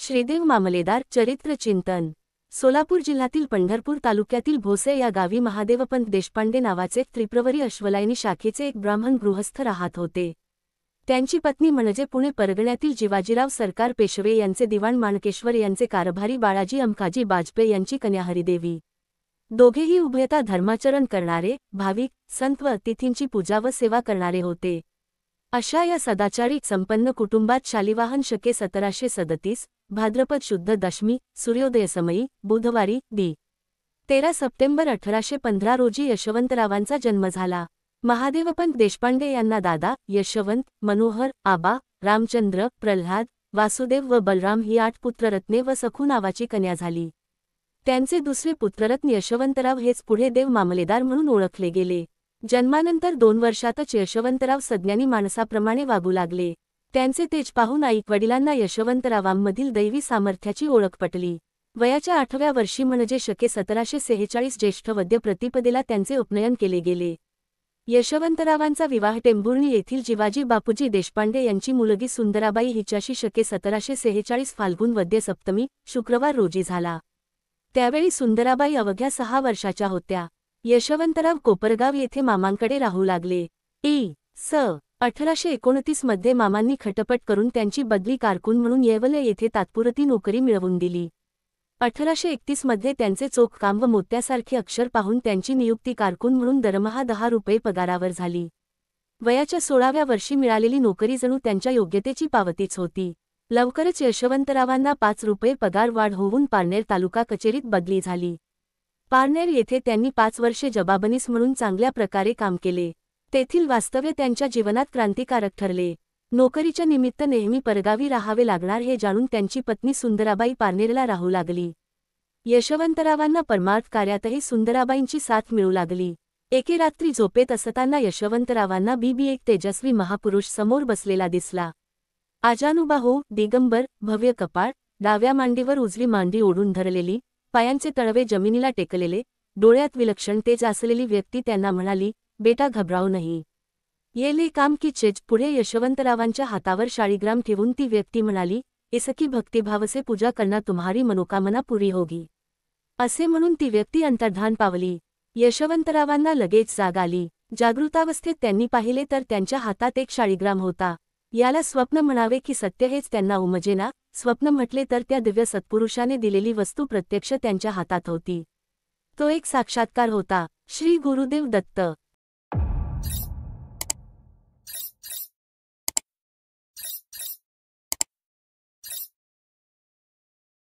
श्रीदेव मामलेदार चरित्र चिंतन। सोलापूर जिल्ह्यातील पंढरपूर तालुक्यातील भोसे या गावी महादेवपंत देशपांडे नावाचे त्रिप्रवरी अश्वलायनी शाखेचे एक ब्राह्मण गृहस्थ राहत होते। त्यांची पत्नी म्हणजे पुणे परगण्यातील जिवाजीराव सरकार पेशवे यांचे दिवाण माणकेश्वर यांचे कारभारी बाळाजी अंकाजी बाजपे यांची कन्या हरिदेवी। दोघेही उभयता धर्माचरण करणारे, भाविक, संत व अतिथींची पूजा व सेवा करणारे होते। अशा या सदाचारी संपन्न कुटुंबात शालिवाहन शके 1737 भाद्रपद शुद्ध दशमी सूर्योदयसमयी बुधवारी दि. 13 सप्टेंबर 1815 रोजी यशवंतरावांचा जन्म झाला। महादेवपंत देशपांडे यांना दादा, यशवंत, मनोहर, आबा, रामचंद्र, प्रल्हाद, वासुदेव व बलराम ही 8 पुत्ररत्ने व सखू नावाची कन्या झाली। त्यांचे दुसरे पुत्ररत्न यशवंतराव हेच पुढे देव मामलेदार म्हणून ओळखले गेले। जन्मानंतर 2 वर्षातच यशवंतराव सज्ञानी माणसाप्रमाणे वागू लागले। त्यांचे तेज पाहून आईवडिलांना यशवंतरावांमधील दैवी सामर्थ्याची ओळख पटली। वयाच्या 8व्या वर्षी म्हणजे शके 1746 ज्येष्ठ वद्य प्रतिपदेला त्यांचे उपनयन केले गेले। यशवंतरावांचा विवाह टेंभुर्णी येथील जिवाजी बापूजी देशपांडे यांची मुलगी सुंदराबाई हिच्याशी शके 1746 फाल्गुन वद्य सप्तमी शुक्रवार रोजी झाला। त्यावेळी सुंदराबाई अवघ्या 6 वर्षाच्या होत्या। यशवंतराव कोपरगाव येथे मामांकडे राहू लागले। इ.स. 1829 मध्ये मामांनी खटपट करून त्यांची बदली कारकून म्हणून येवले येथे तात्पुरती नोकरी मिळवून दिली। 1831 मध्ये त्यांचे चोख काम व मोत्यासारखे अक्षर पाहून त्यांची नियुक्ती कारकून म्हणून दरमहा 10 रुपये पगारावर झाली। वयाच्या 16व्या वर्षी मिळालेली नोकरी जणू त्यांच्या योग्यतेची पावतीच होती। लवकरच यशवंतरावांना 5 रुपये पगार वाढ होऊन पारनेर तालुका कचेरीत बदली झाली। पारनेर येथे त्यांनी 5 वर्षे जबाबनीस म्हणून चांगल्या प्रकारे काम केले। तेथील वास्तव्य त्यांच्या जीवनात क्रांतिकारक ठरले। नोकरीच्या निमित्त नेहमी परगावी राहावे लागणार हे जाणून त्यांची पत्नी सुंदराबाई पारनेरला राहू लागली। यशवंतरावांना परमार्थ कार्यातही सुंदराबाईंची साथ मिळू लागली। एके रात्री झोपेत असताना यशवंतरावांना बीबी एक तेजस्वी महापुरुष समोर बसलेला दिसला। आजानुबाहू, दिगंबर, भव्य कपाळ, डाव्या मांडीवर उजवी मांडी ओढून धरलेली, पायांचे तळवे जमिनीला टेकलेले, डोळ्यात विलक्षण तेज असलेली व्यक्ती त्यांना म्हणाली, बेटा घबराओ नहीं, ये ले काम की चीज। पुढे यशवंतरावांच्या हातावर शाळीग्राम ठेवून ती व्यक्ती म्हणाली, इसकी भक्तिभाव से पूजा करना तुम्हारी मनोकामना पूरी होगी, असे म्हणून ती व्यक्ती अंतर्धान पावली। यशवंतरावांना लगेच जाग आली। जागृतावस्थेत त्यांनी पाहिले तर त्यांच्या हातात एक शाळीग्राम होता। याला स्वप्न म्हणावे की सत्य हेच त्यांना उमजेना। स्वप्न म्हटले तर त्या दिव्य सत्पुरुषाने दिलेली वस्तू प्रत्यक्ष त्यांच्या हातात होती। तो एक साक्षात्कार होता। श्री गुरुदेव दत्त।